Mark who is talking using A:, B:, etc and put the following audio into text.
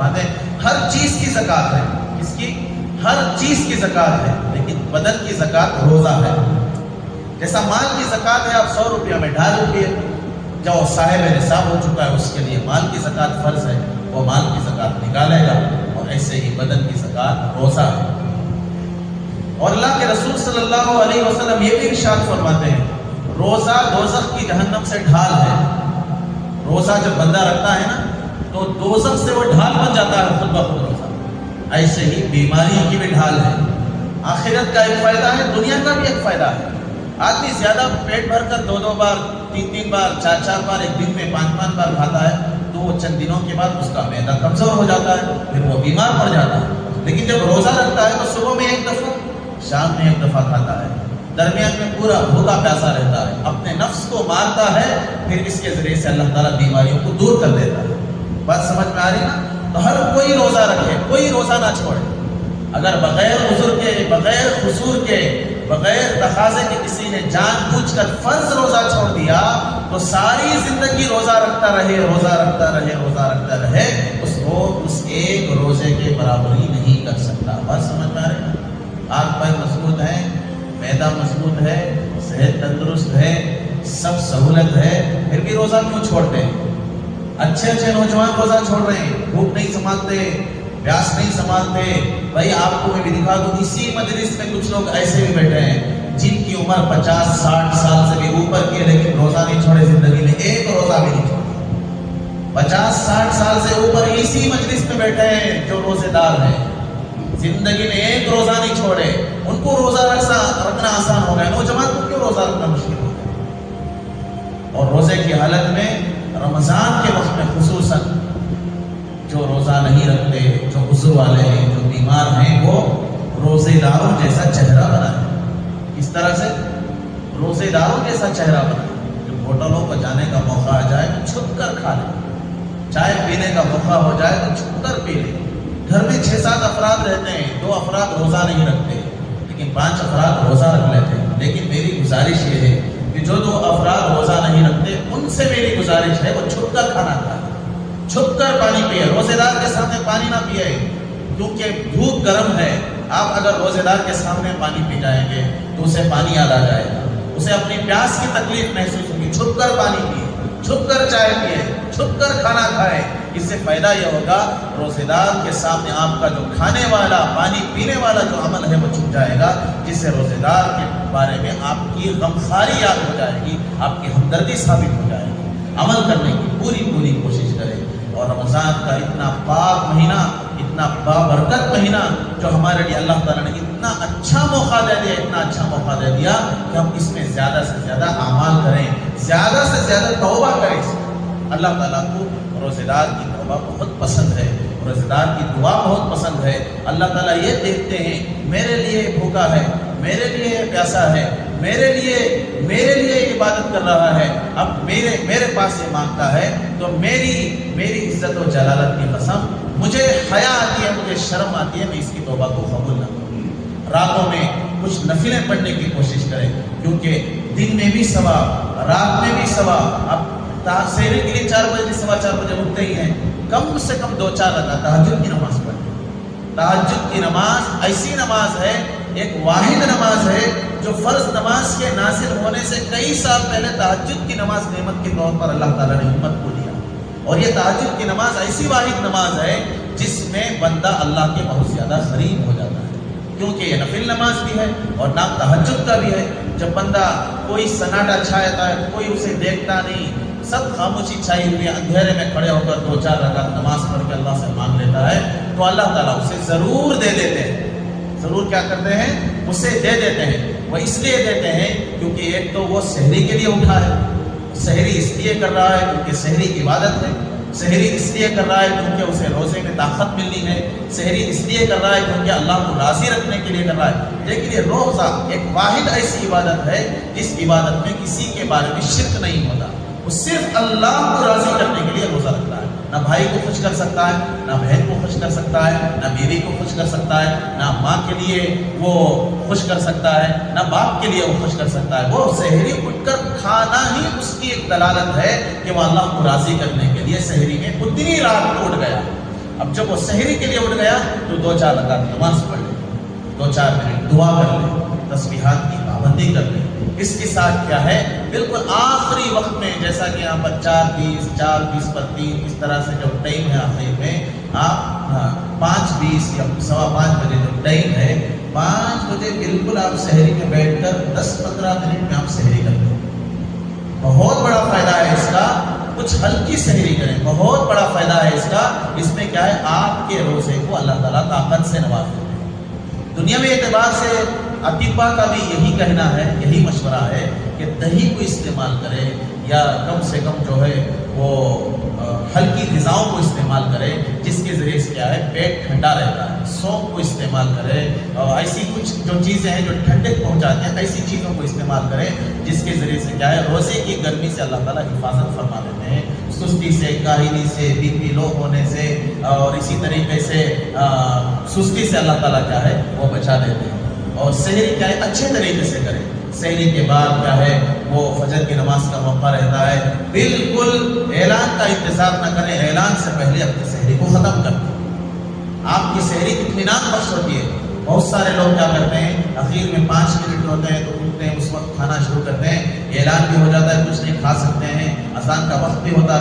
A: فرماتے ہیں ہر چیز کی زکات ہے. کس کی؟ ہر چیز کی زکات ہے، لیکن بدن کی زکات روزہ ہے. جیسا مال کی زکات ہے، آپ 100 روپیہ میں 2.5 روپیے جو صاحب نصاب ہو چکا ہے اس کے لیے مال کی زکات فرض ہے، وہ مال کی زکات نکالے گا. اور ایسے ہی بدن کی زکات روزہ ہے. اور اللہ کے رسول صلی اللہ علیہ وسلم یہ بھی ارشاد فرماتے ہیں روزہ دوزخ کی جہنم سے ڈھال ہے. روزہ جب بندہ رکھتا ہے نا تو دوزخ سے وہ ڈھال بن جاتا ہے خود بخود روزہ. ایسے ہی بیماری کی بھی ڈھال ہے. آخرت کا ایک فائدہ ہے، دنیا کا بھی ایک فائدہ ہے. آدمی زیادہ پیٹ بھر کر 2 بار 3 بار 4 بار ایک دن میں 5 بار کھاتا ہے تو وہ چند دنوں کے بعد اس کا معدہ کمزور ہو جاتا ہے، پھر وہ بیمار پڑ جاتا ہے. لیکن جب روزہ رکھتا ہے تو صبح میں 1 دفعہ، شام میں 1 دفعہ کھاتا ہے، درمیان میں پورا بھوکا پیاسا رہتا ہے، اپنے نفس کو مارتا ہے، پھر اس کے ذریعے سے اللہ تعالیٰ بیماریوں کو دور کر دیتا ہے. بات سمجھ میں آ رہی نا؟ تو ہر کوئی روزہ رکھے، کوئی روزہ نہ چھوڑے. اگر بغیر عذر کے، بغیر قصور کے، بغیر تقاضے کے کسی نے جان بوجھ کر فرض روزہ چھوڑ دیا تو ساری زندگی روزہ رکھتا رہے، روزہ رکھتا رہے، روزہ رکھتا رہے، اس کو اس ایک روزے کے برابر ہی نہیں کر سکتا. بات سمجھ میں آ رہی نا؟ آنکھ پیر مضبوط ہے، معدہ مضبوط ہے، صحت تندرست ہے، سب سہولت ہے، پھر بھی روزہ کیوں چھوڑتے ہیں؟ اچھے نوجوان روزہ چھوڑ رہے ہیں، بھوک نہیں سنبھالتے، پیاس نہیں سنبھالتے. بھائی آپ کو میں بھی دکھا دوں، اسی مجلس میں کچھ لوگ ایسے بھی بیٹھے ہیں جن کی عمر 50-60 سال سے بھی اوپر کی ہے لیکن روزہ نہیں چھوڑے، زندگی میں ایک روزہ بھی نہیں چھوڑے. 50-60 سال سے اوپر اسی مجلس میں بیٹھے ہیں جو روزے دار ہیں، زندگی میں ایک روزہ نہیں چھوڑے. ان کو روزہ رکھنا آسان ہو گیا، نوجوان کو کیوں روزہ رکھنا مشکل ہو گیا؟ اور روزے کی حالت میں رمضان کے وقت میں خصوصاً جو روزہ نہیں رکھتے، جو عذر والے ہیں، جو بیمار ہیں، وہ روزے داروں جیسا چہرہ بنائے. اس طرح سے روزے داروں جیسا چہرہ بنائے. جب ہوٹلوں پر جانے کا موقع آ جائے تو چھپ کر کھا لیں، چائے پینے کا موقع ہو جائے تو چھپ کر پی لیں. گھر میں 6-7 افراد رہتے ہیں، 2 افراد روزہ نہیں رکھتے لیکن 5 افراد روزہ رکھ لیتے ہیں. لیکن میری گزارش یہ ہے کہ جو 2 افراد روزہ نہیں رکھتے ان سے میری گزارش ہے وہ چھپ کر کھانا کھائیں، چھپ کر پانی پیے. روزے دار کے سامنے پانی نہ پیے کیونکہ دھوپ گرم ہے. آپ اگر روزے دار کے سامنے پانی پی جائیں گے تو اسے پانی یاد آ جائے گا، اسے اپنی پیاس کی تکلیف محسوس ہوگی. چھپ کر پانی پیے، چھپ کر چائے پیے، چھپ کر کھانا کھائے. اس سے فائدہ یہ ہوگا روزے دار کے سامنے آپ کا جو کھانے والا، پانی پینے والا جو عمل ہے وہ چھپ جائے گا، جس سے روزے دار کے بارے میں آپ کی غمخواری یاد ہو جائے گی، آپ کی ہمدردی ثابت ہو جائے گی. عمل کرنے کی پوری کوشش کریں. اور رمضان کا اتنا پاک مہینہ، اتنا بابرکت مہینہ جو ہمارے لیے اللہ تعالیٰ نے اتنا اچھا موقع دے دیا، اتنا اچھا موقع دے دیا کہ ہم اس میں زیادہ سے زیادہ اعمال کریں، زیادہ سے زیادہ توبہ کریں. اللہ تعالیٰ کو روزے دار کی توبہ بہت پسند ہے، روزے دار کی دعا بہت پسند ہے. اللہ تعالیٰ یہ دیکھتے ہیں میرے لیے بھوکا ہے، میرے لیے پیاسا ہے، میرے لیے عبادت کر رہا ہے، اب میرے پاس یہ مانگتا ہے تو میری عزت و جلالت کی قسم مجھے حیا آتی ہے، مجھے شرم آتی ہے، میں اس کی توبہ کو قبول نہ کروں. راتوں میں کچھ نفلیں پڑھنے کی کوشش کریں کیونکہ دن میں بھی ثواب، رات میں بھی ثواب. اب سحری کے لیے 4 بجے 4:15 بجے اٹھتے ہی ہیں، کم سے کم 2-4 رکعت تہجد کی نماز پڑھیں. تہجد کی نماز ایسی نماز ہے، ایک واحد نماز ہے جو فرض نماز کے نازل ہونے سے کئی سال پہلے تہجد کی نماز نعمت کے طور پر اللہ تعالیٰ نے امت کو دیا. اور یہ تہجد کی نماز ایسی واحد نماز ہے جس میں بندہ اللہ کے بہت زیادہ قریب ہو جاتا ہے کیونکہ یہ نفل نماز بھی ہے اور نام تہجد کا بھی ہے. جب بندہ کوئی سناٹا چھایا ہے، کوئی اسے دیکھتا نہیں، سب خاموشی چھائی ہوئی ہے، اندھیرے میں کھڑے ہو کر 2-4 رکعت نماز پڑھ کے اللہ سے مانگ لیتا ہے تو اللہ تعالیٰ اسے ضرور دے دیتے ہیں. ضرور کیا کرتے ہیں؟ اسے دے دیتے ہیں. وہ اس لیے دیتے ہیں کیونکہ ایک تو وہ سحری کے لیے اٹھا ہے، سحری اس لیے کر رہا ہے کیونکہ سحری عبادت ہے، سحری اس لیے کر رہا ہے کیونکہ اسے روزے میں طاقت ملنی ہے، سحری اس لیے کر رہا ہے کیونکہ اللہ کو راضی رکھنے کے لیے کر رہا ہے. لیکن یہ روزہ ایک واحد ایسی عبادت ہے جس عبادت میں کسی کے بارے میں شرک نہیں ہوتا. وہ صرف اللہ کو راضی کرنے کے لیے روزہ رکھتا ہے. نہ بھائی کو خوش کر سکتا ہے، نہ بہن کو خوش کر سکتا ہے، نہ بیوی کو خوش کر سکتا ہے، نہ ماں کے لیے وہ خوش کر سکتا ہے، نہ باپ کے لیے وہ خوش کر سکتا ہے. وہ سحری اٹھ کر کھانا ہی اس کی ایک دلالت ہے کہ وہ اللہ کو راضی کرنے کے لیے سحری میں اتنی رات کو اٹھ گیا، اب جب وہ سحری کے لیے اٹھ گیا تو 2-4 رکعت نماز پڑھ لے، 2-4 منٹ دعا کر لے، تسبیحات کی پابندی کر لے۔ اس کے ساتھ کیا ہے، بالکل آخری وقت میں، جیسا کہ یہاں پر 4:20 پر 3 اس طرح سے جو ٹائم ہے آخر میں، آپ 5:20 یا 5:15 بجے جو ٹائم ہے، 5 بجے بالکل آپ سحری میں بیٹھ کر 10-15 منٹ میں آپ سحری کر لیں۔ بہت بڑا فائدہ ہے اس کا، کچھ ہلکی سحری کریں، بہت بڑا فائدہ ہے اس کا۔ اس میں کیا ہے، آپ کے روزے کو اللہ تعالیٰ طاقت سے نواز دیتے ہیں۔ دنیا میں اعتبار سے اطباء کا بھی یہی کہنا ہے، یہی مشورہ ہے کہ دہی کو استعمال کرے، یا کم سے کم جو ہے وہ ہلکی غذاؤں کو استعمال کرے، جس کے ذریعے سے کیا ہے پیٹ ٹھنڈا رہتا ہے۔ سونف کو استعمال کرے، اور ایسی کچھ جو چیزیں ہیں جو ٹھنڈک پہنچاتی ہیں، ایسی چیزوں کو استعمال کرے جس کے ذریعے سے کیا ہے روزے کی گرمی سے اللہ تعالیٰ حفاظت فرما دیتے ہیں، سستی سے، کاہلی سے، بی پی لو ہونے سے، اور اسی طریقے سے سستی سے اللہ تعالیٰ کیا ہے وہ بچا دیتے ہیں۔ اور سحری کیا ہے اچھے طریقے سے کریں۔ سحری کے بعد کیا ہے وہ فجر کی نماز کا موقع رہتا ہے، بالکل اعلان کا انتظار نہ کریں، اعلان سے پہلے اپنی سحری کو ختم کر دیں۔ آپ کی سحری اطمینان بخش ہوتی ہے۔ بہت سارے لوگ کیا کرتے ہیں، اخیر میں 5 منٹ ہوتے ہیں تو اٹھتے ہیں، اس وقت کھانا شروع کرتے ہیں، اعلان بھی ہو جاتا ہے کچھ نہیں کھا سکتے ہیں، اذان کا وقت بھی ہوتا ہے۔